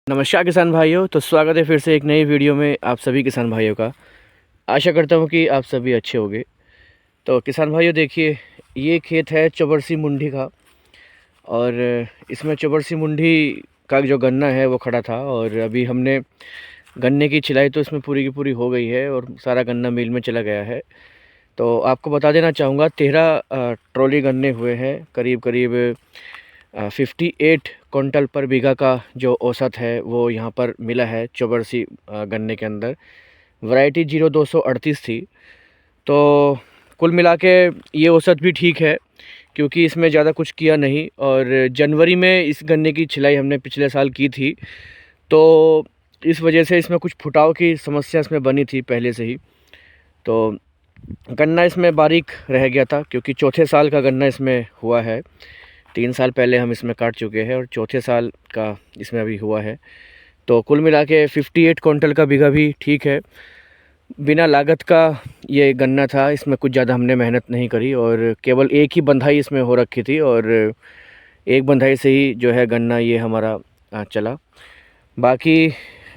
नमस्कार किसान भाइयों। तो स्वागत है फिर से एक नई वीडियो में आप सभी किसान भाइयों का। आशा करता हूँ कि आप सभी अच्छे होंगे। तो किसान भाइयों देखिए, ये खेत है चौबरसी मुंडी का और इसमें चौबरसी मुंडी का जो गन्ना है वो खड़ा था और अभी हमने गन्ने की छिलाई तो इसमें पूरी की पूरी हो गई है और सारा गन्ना मिल में चला गया है। तो आपको बता देना चाहूँगा 13 ट्रॉली गन्ने हुए हैं, करीब करीब 58 क्विंटल पर बीघा का जो औसत है वो यहाँ पर मिला है चौबरसी गन्ने के अंदर। वैरायटी 0238 थी। तो कुल मिला के ये औसत भी ठीक है क्योंकि इसमें ज़्यादा कुछ किया नहीं और जनवरी में इस गन्ने की छिलाई हमने पिछले साल की थी, तो इस वजह से इसमें कुछ फुटाव की समस्या इसमें बनी थी पहले से ही। तो गन्ना इसमें बारीक रह गया था क्योंकि चौथे साल का गन्ना इसमें हुआ है। 3 साल पहले हम इसमें काट चुके हैं और चौथे साल का इसमें अभी हुआ है। तो कुल मिला के 58 क्विंटल का बीघा भी ठीक है। बिना लागत का ये गन्ना था, इसमें कुछ ज़्यादा हमने मेहनत नहीं करी और केवल एक ही बंधाई इसमें हो रखी थी और एक बंधाई से ही जो है गन्ना ये हमारा चला। बाकी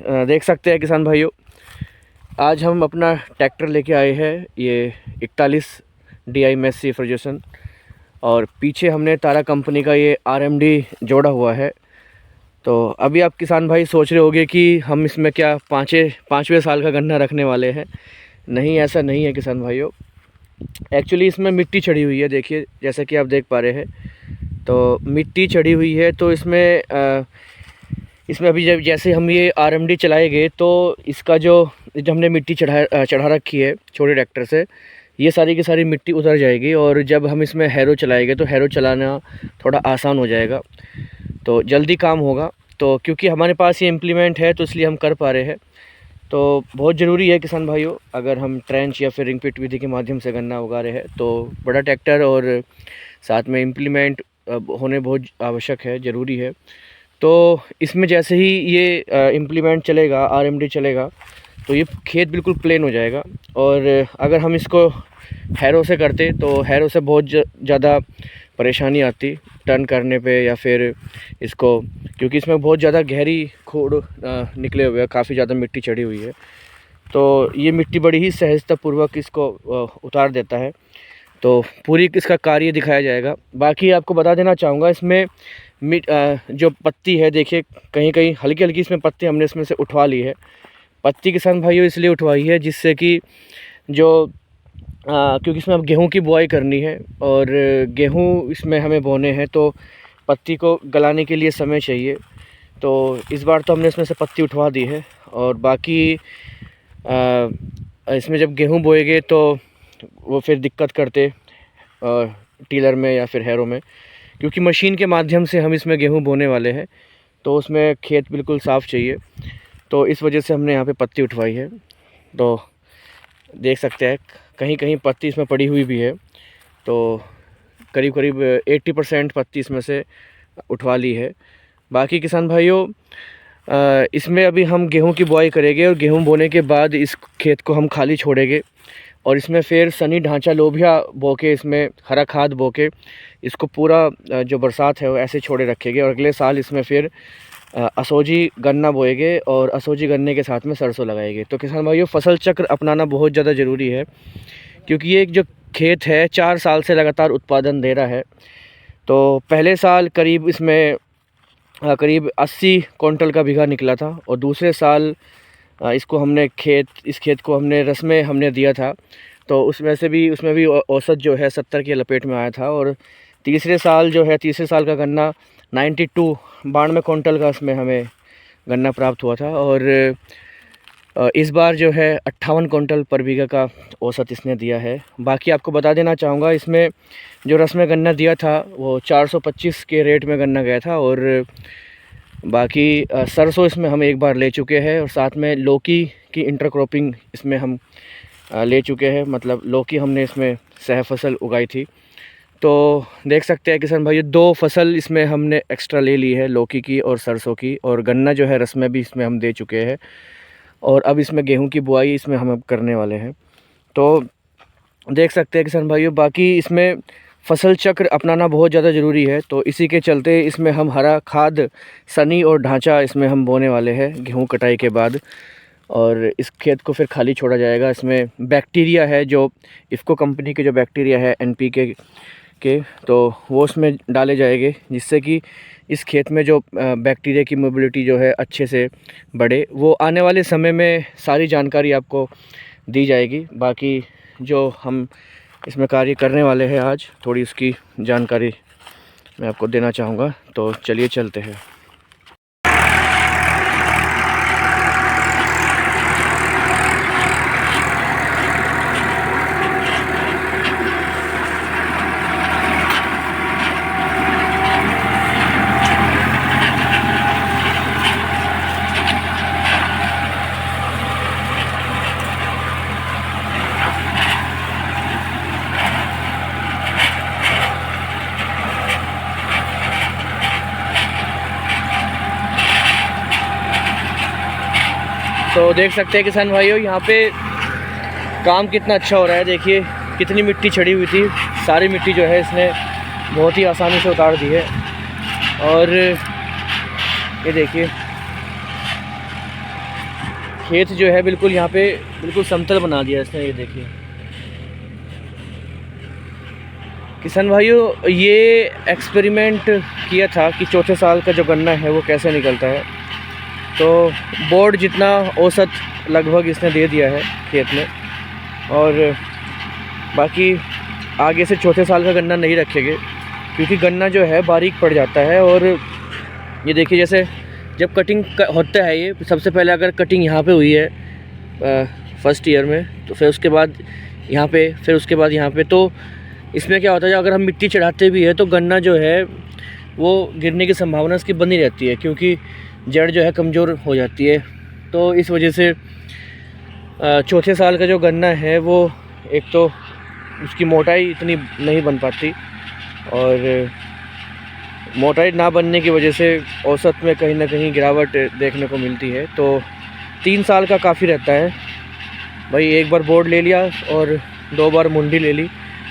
देख सकते हैं किसान भाइयों, आज हम अपना ट्रैक्टर लेके आए हैं, ये 41 DI मेस्सी फर्गूसन, और पीछे हमने तारा कंपनी का ये RMD जोड़ा हुआ है। तो अभी आप किसान भाई सोच रहे होंगे कि हम इसमें क्या पाँचवें साल का गन्ना रखने वाले हैं। नहीं, ऐसा नहीं है किसान भाइयों। एक्चुअली इसमें मिट्टी चढ़ी हुई है, देखिए जैसा कि आप देख पा रहे हैं। तो मिट्टी चढ़ी हुई है तो इसमें अभी जब जैसे हम ये RMD चलाएंगे तो इसका जो हमने मिट्टी चढ़ा रखी है छोटे ट्रैक्टर से, ये सारी की सारी मिट्टी उतर जाएगी और जब हम इसमें हैरो चलाएंगे तो हैरो चलाना थोड़ा आसान हो जाएगा, तो जल्दी काम होगा। तो क्योंकि हमारे पास ये इम्प्लीमेंट है तो इसलिए हम कर पा रहे हैं। तो बहुत ज़रूरी है किसान भाइयों, अगर हम ट्रेंच या फिर रिंग पिट विधि के माध्यम से गन्ना उगा रहे हैं तो बड़ा ट्रैक्टर और साथ में इम्प्लीमेंट होने बहुत आवश्यक है, ज़रूरी है। तो इसमें जैसे ही ये इम्प्लीमेंट चलेगा, RMD चलेगा, तो ये खेत बिल्कुल प्लेन हो जाएगा। और अगर हम इसको हैरो से करते तो हैरो से बहुत ज़्यादा परेशानी आती टर्न करने पे, या फिर इसको, क्योंकि इसमें बहुत ज़्यादा गहरी खोड़ निकले हुए हैं, काफ़ी ज़्यादा मिट्टी चढ़ी हुई है। तो ये मिट्टी बड़ी ही सहजतापूर्वक इसको उतार देता है। तो पूरी इसका कार्य दिखाया जाएगा। बाकी आपको बता देना चाहूँगा, इसमें जो पत्ती है देखिए, कहीं कहीं हल्की हल्की इसमें पत्ती हमने इसमें से उठवा ली है। पत्ती किसान भाइयों इसलिए उठवाई है जिससे कि क्योंकि इसमें अब गेहूं की बुआई करनी है और गेहूं इसमें हमें बोने हैं, तो पत्ती को गलाने के लिए समय चाहिए। तो इस बार तो हमने इसमें से पत्ती उठवा दी है और बाकी इसमें जब गेहूं बोएंगे तो वो फिर दिक्कत करते टीलर में या फिर हैरो में, क्योंकि मशीन के माध्यम से हम इसमें गेहूं बोने वाले हैं तो उसमें खेत बिल्कुल साफ़ चाहिए। तो इस वजह से हमने यहाँ पे पत्ती उठवाई है। तो देख सकते हैं कहीं कहीं पत्ती इसमें पड़ी हुई भी है, तो करीब करीब 80% पत्ती इसमें से उठवा ली है। बाकी किसान भाइयों, इसमें अभी हम गेहूं की बुआई करेंगे और गेहूं बोने के बाद इस खेत को हम खाली छोड़ेंगे और इसमें फिर सनी ढांचा लोबिया बो के, इसमें हरा खाद बो के इसको पूरा जो बरसात है वो ऐसे छोड़े रखेंगे और अगले साल इसमें फिर असोजी गन्ना बोएंगे और असोजी गन्ने के साथ में सरसों लगाएंगे। तो किसान भाइयों, फसल चक्र अपनाना बहुत ज़्यादा ज़रूरी है क्योंकि ये एक जो खेत है 4 साल से लगातार उत्पादन दे रहा है। तो पहले साल करीब इसमें करीब 80 क्विंटल का बीघा निकला था और दूसरे साल इस खेत को हमने रस्में हमने दिया था, तो उसमें भी औसत जो है 70 की लपेट में आया था। और तीसरे साल का गन्ना 92 क्विंटल का इसमें हमें गन्ना प्राप्त हुआ था और इस बार जो है 58 क्विंटल पर बीघा का औसत इसने दिया है। बाकी आपको बता देना चाहूँगा, इसमें जो रस्में गन्ना दिया था वो 425 के रेट में गन्ना गया था और बाकी सरसों इसमें हम एक बार ले चुके हैं और साथ में लौकी की इंटरक्रॉपिंग इसमें हम ले चुके हैं, मतलब लौकी हमने इसमें सह फसल उगाई थी। तो देख सकते हैं किसान भाई, 2 फसल इसमें हमने एक्स्ट्रा ले ली है, लौकी की और सरसों की, और गन्ना जो है रस्में भी इसमें हम दे चुके हैं और अब इसमें गेहूं की बुआई इसमें हम अब करने वाले हैं। तो देख सकते हैं किसान भाइयों, बाकी इसमें फसल चक्र अपनाना बहुत ज़्यादा ज़रूरी है। तो इसी के चलते इसमें हम हरा खाद, सनी और ढांचा इसमें हम बोने वाले हैं गेहूँ कटाई के बाद। और इस खेत को फिर खाली छोड़ा जाएगा। इसमें बैक्टीरिया है, जो इफ़को कंपनी के जो बैक्टीरिया है NPK के, तो वो उसमें डाले जाएंगे, जिससे कि इस खेत में जो बैक्टीरिया की मोबिलिटी जो है अच्छे से बढ़े। वो आने वाले समय में सारी जानकारी आपको दी जाएगी। बाकी जो हम इसमें कार्य करने वाले हैं आज, थोड़ी उसकी जानकारी मैं आपको देना चाहूँगा। तो चलिए चलते हैं। तो देख सकते हैं किसान भाइयों, यहाँ पे काम कितना अच्छा हो रहा है। देखिए कितनी मिट्टी चढ़ी हुई थी, सारी मिट्टी जो है इसने बहुत ही आसानी से उतार दी है। और ये देखिए खेत जो है बिल्कुल यहाँ पे बिल्कुल समतल बना दिया इसने। ये देखिए किसान भाइयों, ये एक्सपेरिमेंट किया था कि चौथे साल का जो गन्ना है वो कैसे निकलता है। तो बोर्ड जितना औसत लगभग इसने दे दिया है खेत में, और बाकी आगे से चौथे साल का गन्ना नहीं रखेंगे, क्योंकि गन्ना जो है बारीक पड़ जाता है। और ये देखिए जैसे जब कटिंग होता है, ये सबसे पहले अगर कटिंग यहाँ पे हुई है फर्स्ट ईयर में, तो फिर उसके बाद यहाँ पे, फिर उसके बाद यहाँ पे, तो इसमें क्या होता है, अगर हम मिट्टी चढ़ाते भी है तो गन्ना जो है वो गिरने की संभावना इसकी बनी रहती है, क्योंकि जड़ जो है कमज़ोर हो जाती है। तो इस वजह से चौथे साल का जो गन्ना है वो एक तो उसकी मोटाई इतनी नहीं बन पाती, और मोटाई ना बनने की वजह से औसत में कहीं ना कहीं गिरावट देखने को मिलती है। तो 3 साल का काफ़ी रहता है भाई। एक बार बोर्ड ले लिया और 2 बार मुंडी ले ली,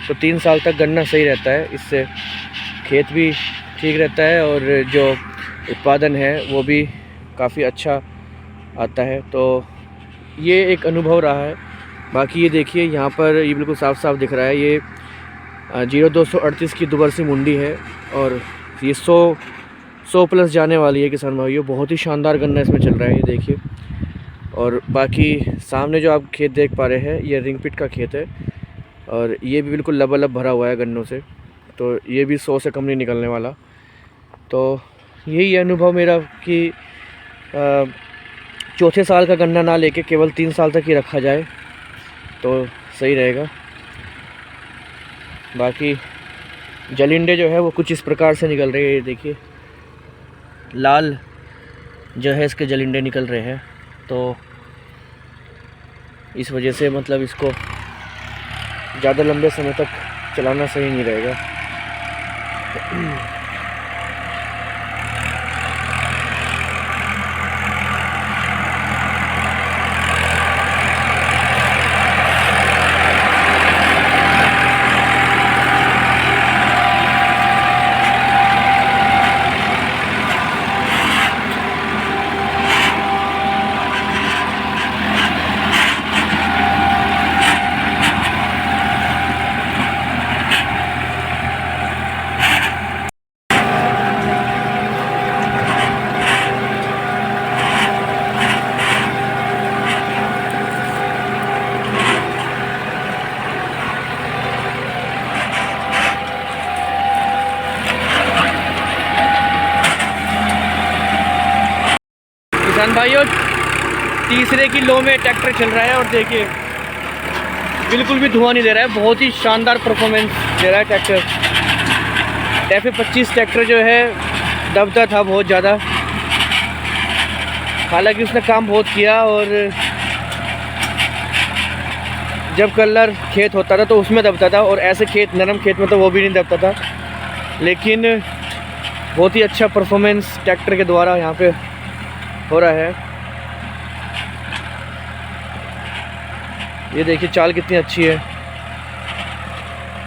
तो 3 साल तक गन्ना सही रहता है। इससे खेत भी ठीक रहता है और जो उत्पादन है वो भी काफ़ी अच्छा आता है। तो ये एक अनुभव रहा है। बाकी ये देखिए यहाँ पर ये बिल्कुल साफ साफ दिख रहा है, ये 0238 की दुबरसी मुंडी है, और ये 100 प्लस जाने वाली है किसान भाइयों। बहुत ही शानदार गन्ना इसमें चल रहा है, ये देखिए। और बाकी सामने जो आप खेत देख पा रहे हैं, ये रिंगपिट का खेत है, और ये भी बिल्कुल लबालब भरा हुआ है गन्नों से। तो ये भी 100 से कम नहीं निकलने वाला। तो यही अनुभव मेरा कि चौथे साल का गन्ना ना लेके केवल 3 साल तक ही रखा जाए तो सही रहेगा। बाकी जलिंडे जो है वो कुछ इस प्रकार से निकल रहे हैं, ये देखिए लाल जो है इसके जलिंडे निकल रहे हैं। तो इस वजह से मतलब इसको ज़्यादा लंबे समय तक चलाना सही नहीं रहेगा। किसान भाइयों, तीसरे की लो में ट्रैक्टर चल रहा है, और देखिए बिल्कुल भी धुआं नहीं दे रहा है। बहुत ही शानदार परफॉर्मेंस दे रहा है ट्रैक्टर। F25 ट्रैक्टर जो है दबता था बहुत ज़्यादा, हालांकि उसने काम बहुत किया। और जब कलर खेत होता था तो उसमें दबता था, और ऐसे खेत नरम खेत में तो वो भी नहीं दबता था। लेकिन बहुत ही अच्छा परफॉर्मेंस ट्रैक्टर के द्वारा यहाँ पे हो रहा है। ये देखिए चाल कितनी अच्छी है।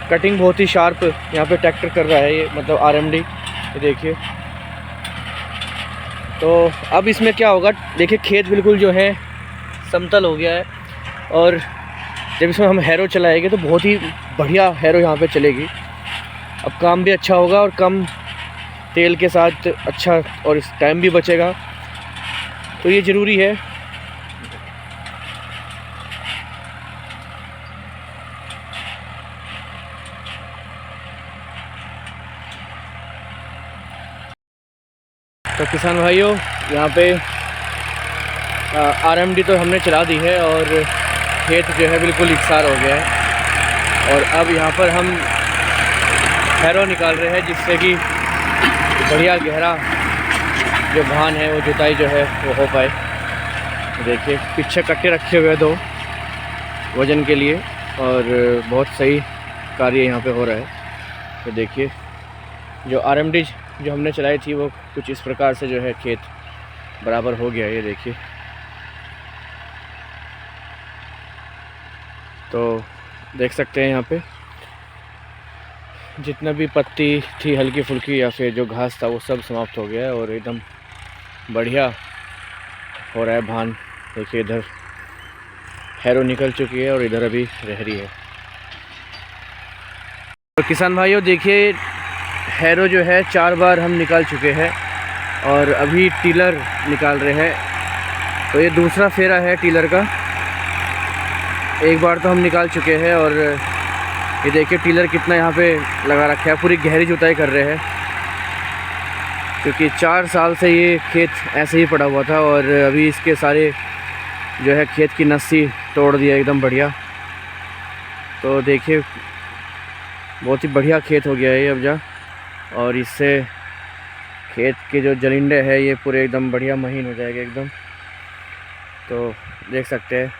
कटिंग बहुत ही शार्प यहाँ पे ट्रैक्टर कर रहा है ये, मतलब आरएमडी। ये देखिए। तो अब इसमें क्या होगा, देखिए खेत बिल्कुल जो है समतल हो गया है, और जब इसमें हम हैरो चलाएंगे तो बहुत ही बढ़िया हैरो यहाँ पे चलेगी। अब काम भी अच्छा होगा और कम तेल के साथ अच्छा, और इस टाइम भी बचेगा, तो ये ज़रूरी है। तो किसान भाइयों, यहाँ पे आरएमडी तो हमने चला दी है और खेत जो है बिल्कुल इकसार हो गया है, और अब यहाँ पर हम हैरो निकाल रहे हैं जिससे कि बढ़िया गहरा जो भान है वो जुताई जो है वो हो पाए। देखिए पीछे कट्टे रखे हुए हैं 2 वज़न के लिए, और बहुत सही कार्य यहाँ पे हो रहा है। तो देखिए जो आरएमडी जो हमने चलाई थी वो कुछ इस प्रकार से जो है खेत बराबर हो गया। ये देखिए। तो देख सकते हैं यहाँ पे जितना भी पत्ती थी हल्की फुल्की या फिर जो घास था वो सब समाप्त हो गया है, और एकदम बढ़िया हो रहा है भान। देखिए इधर हैरो निकल चुकी है और इधर अभी रह रही है। तो किसान भाइयों देखिए, हैरो जो है 4 बार हम निकाल चुके हैं और अभी टीलर निकाल रहे हैं। तो ये दूसरा फेरा है टीलर का। एक बार तो हम निकाल चुके हैं, और ये देखिए टीलर कितना यहाँ पे लगा रखा है, पूरी गहरी जुताई कर रहे हैं, क्योंकि 4 साल से ये खेत ऐसे ही पड़ा हुआ था, और अभी इसके सारे जो है खेत की नस्सी तोड़ दिया एकदम बढ़िया। तो देखिए बहुत ही बढ़िया खेत हो गया है ये अब जा, और इससे खेत के जो जरिंडे है ये पूरे एकदम बढ़िया महीन हो जाएगा एकदम। तो देख सकते हैं।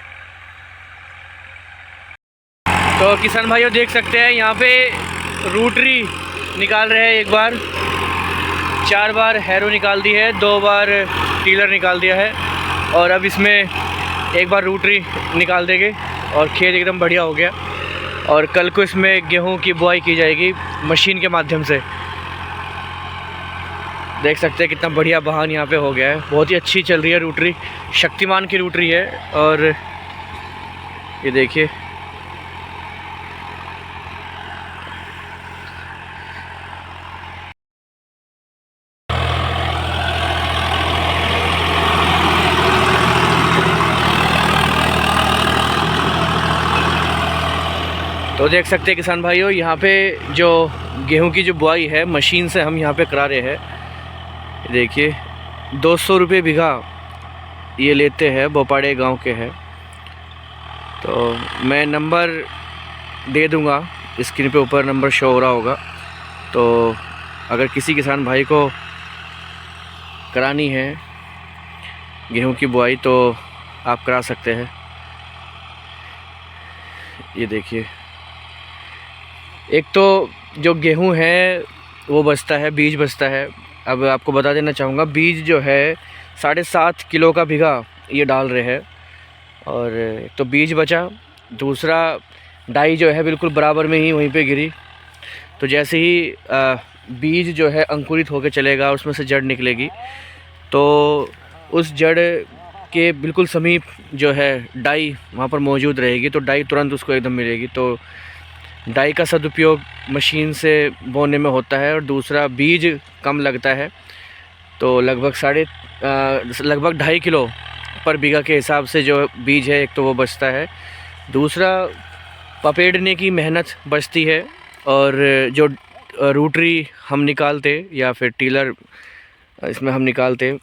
तो किसान भाइयों देख सकते हैं यहाँ पे रूटरी निकाल रहे हैं। एक बार 4 बार हैरो निकाल दी है, 2 बार टीलर निकाल दिया है, और अब इसमें एक बार रूटरी निकाल देंगे और खेत एकदम बढ़िया हो गया। और कल को इसमें गेहूं की बुआई की जाएगी मशीन के माध्यम से। देख सकते हैं कितना बढ़िया बहान यहाँ पे हो गया है। बहुत ही अच्छी चल रही है रूटरी, शक्तिमान की रूटरी है। और ये देखिए तो देख सकते हैं किसान भाइयों, यहाँ पे जो गेहूं की जो बुआई है मशीन से हम यहाँ पे करा रहे हैं। देखिए 200 रुपये बीघा ये लेते हैं, बोपाड़े गांव के हैं। तो मैं नंबर दे दूंगा, स्क्रीन पे ऊपर नंबर शो हो रहा होगा। तो अगर किसी किसान भाई को करानी है गेहूं की बुआई तो आप करा सकते हैं। ये देखिए, एक तो जो गेहूं है वो बचता है, बीज बचता है। अब आपको बता देना चाहूँगा, बीज जो है 7.5 किलो का बीघा ये डाल रहे हैं, और तो बीज बचा। दूसरा डाई जो है बिल्कुल बराबर में ही वहीं पे गिरी। तो जैसे ही बीज जो है अंकुरित होकर चलेगा, उसमें से जड़ निकलेगी, तो उस जड़ के बिल्कुल समीप जो है डाई वहाँ पर मौजूद रहेगी, तो डाई तुरंत उसको एकदम मिलेगी। तो डाई का सदुपयोग मशीन से बोने में होता है, और दूसरा बीज कम लगता है। तो लगभग 2.5 किलो पर बीघा के हिसाब से जो बीज है, एक तो वो बचता है, दूसरा पपेड़ने की मेहनत बचती है। और जो रूटरी हम निकालते या फिर टीलर इसमें हम निकालते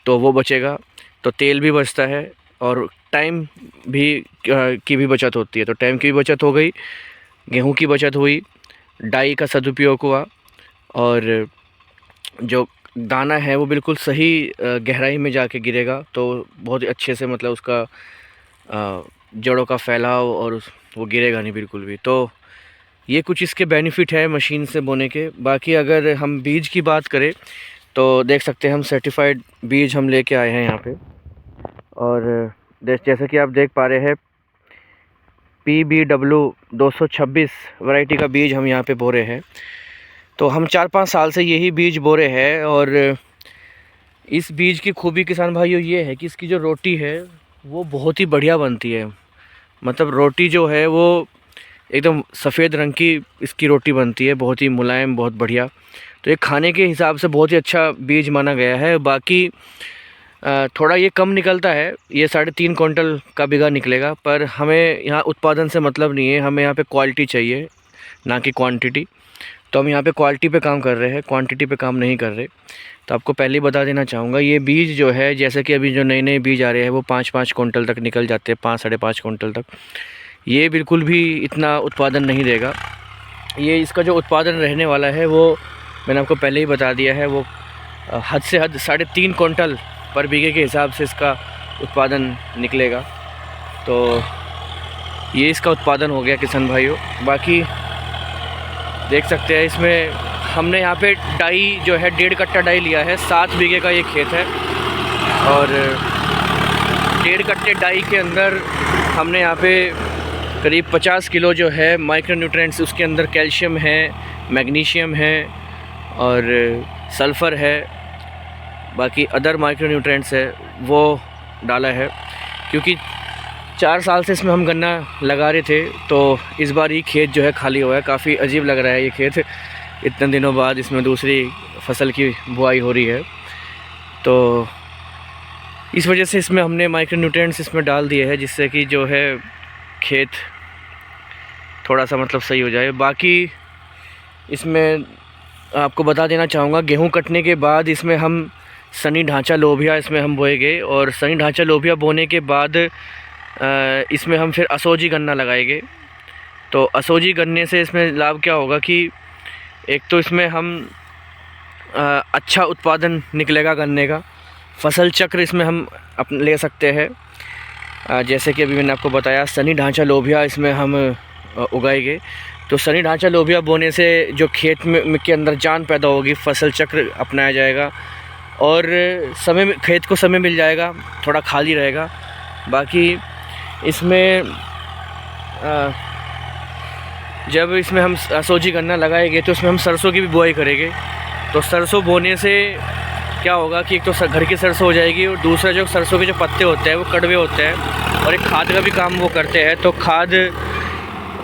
तो वो बचेगा, तो तेल भी बचता है और टाइम भी की भी बचत होती है। तो टाइम की भी बचत हो गई, गेहूं की बचत हुई, डाई का सदुपयोग हुआ, और जो दाना है वो बिल्कुल सही गहराई में जाके गिरेगा। तो बहुत ही अच्छे से मतलब उसका जड़ों का फैलाव और वो गिरेगा नहीं बिल्कुल भी। तो ये कुछ इसके बेनिफिट है मशीन से बोने के। बाकी अगर हम बीज की बात करें तो देख सकते हैं हम सर्टिफाइड बीज हम लेके आए हैं यहाँ पे। और जैसे कि आप देख पा रहे हैं PBW 226 वैरायटी का बीज हम यहाँ पे बो रहे हैं। तो हम 4-5 साल से यही बीज बो रहे हैं और इस बीज की खूबी किसान भाइयों ये है कि इसकी जो रोटी है वो बहुत ही बढ़िया बनती है। मतलब रोटी जो है वो एकदम सफ़ेद रंग की इसकी रोटी बनती है, बहुत ही मुलायम, बहुत बढ़िया। तो ये खाने के हिसाब से बहुत ही अच्छा बीज माना गया है। बाकी थोड़ा ये कम निकलता है, ये 3.5 क्विंटल का बीघा निकलेगा, पर हमें यहाँ उत्पादन से मतलब नहीं है, हमें यहाँ पे क्वालिटी चाहिए ना कि क्वांटिटी। तो हम यहाँ पे क्वालिटी पे काम कर रहे हैं, क्वांटिटी पे काम नहीं कर रहे। तो आपको पहले ही बता देना चाहूँगा, ये बीज जो है, जैसे कि अभी जो नए बीज आ रहे हैं वो 5-5 क्विंटल तक निकल जाते हैं, 5-5.5 क्विंटल तक। ये बिल्कुल भी इतना उत्पादन नहीं देगा। ये इसका जो उत्पादन रहने वाला है वो मैंने आपको पहले ही बता दिया है, वो हद से हद 3.5 क्विंटल पर बीघे के हिसाब से इसका उत्पादन निकलेगा। तो ये इसका उत्पादन हो गया किसान भाइयों। बाकी देख सकते हैं इसमें हमने यहाँ पे डाई जो है 1.5 कट्टा डाई लिया है। 7 बीघे का ये खेत है और 1.5 कट्टे डाई के अंदर हमने यहाँ पे करीब 50 किलो जो है माइक्रो न्यूट्रिएंट्स, उसके अंदर कैल्शियम है, मैग्नीशियम है और सल्फ़र है, बाकी अदर माइक्रो न्यूट्रिएंट्स है वो डाला है। क्योंकि 4 साल से इसमें हम गन्ना लगा रहे थे, तो इस बार ये खेत जो है खाली हुआ है। काफ़ी अजीब लग रहा है ये खेत, इतने दिनों बाद इसमें दूसरी फसल की बुआई हो रही है। तो इस वजह से इसमें हमने माइक्रो न्यूट्रिएंट्स इसमें डाल दिए हैं, जिससे कि जो है खेत थोड़ा सा मतलब सही हो जाए। बाकी इसमें आपको बता देना चाहूँगा, गेहूं कटने के बाद इसमें हम सनी ढांचा लोबिया इसमें हम बोएंगे और सनी ढांचा लोबिया बोने के बाद इसमें हम फिर असोजी गन्ना लगाएंगे। तो असोजी गन्ने से इसमें लाभ क्या होगा कि एक तो इसमें हम अच्छा उत्पादन निकलेगा गन्ने का, फसल चक्र इसमें हम ले सकते हैं। जैसे कि अभी मैंने आपको बताया, सनी ढांचा लोबिया इसमें हम उगाएंगे। तो सनी ढांचा लोबिया बोने से जो खेत में के अंदर जान पैदा होगी, फसल चक्र अपनाया जाएगा और खेत को समय मिल जाएगा, थोड़ा खाली रहेगा। बाकी इसमें जब इसमें हम असोजी गन्ना लगाएंगे तो इसमें हम सरसों की भी बुआई करेंगे। तो सरसों बोने से क्या होगा कि एक तो घर की सरसों हो जाएगी और दूसरा जो सरसों के जो पत्ते होते हैं वो कड़वे होते हैं और एक खाद का भी काम वो करते हैं। तो खाद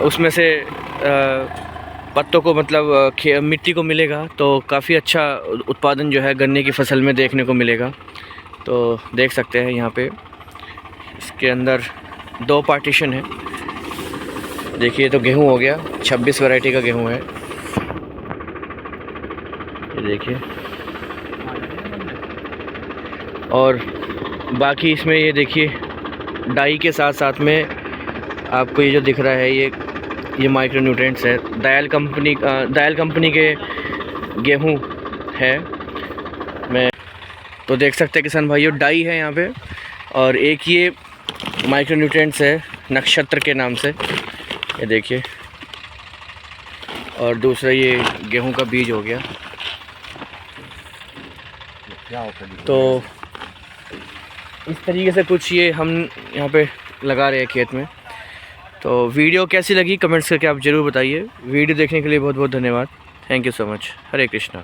उसमें से पत्तों को मतलब मिट्टी को मिलेगा, तो काफ़ी अच्छा उत्पादन जो है गन्ने की फसल में देखने को मिलेगा। तो देख सकते हैं यहाँ पे इसके अंदर 2 पार्टीशन है। देखिए, तो गेहूं हो गया, 26 वैरायटी का गेहूं है, ये देखिए। और बाकी इसमें ये देखिए डाई के साथ साथ में आपको ये जो दिख रहा है ये माइक्रो न्यूट्रिएंट्स है। दायल कंपनी के गेहूं है। मैं तो देख सकते हैं किसान भाइयों, डाई है यहाँ पे और एक ये माइक्रो न्यूट्रिएंट्स है नक्षत्र के नाम से, ये देखिए। और दूसरा ये गेहूं का बीज हो गया। तो इस तरीके से कुछ ये हम यहाँ पे लगा रहे हैं खेत में। तो वीडियो कैसी लगी कमेंट्स करके आप ज़रूर बताइए। वीडियो देखने के लिए बहुत बहुत धन्यवाद। Thank you so much. Hare Krishna.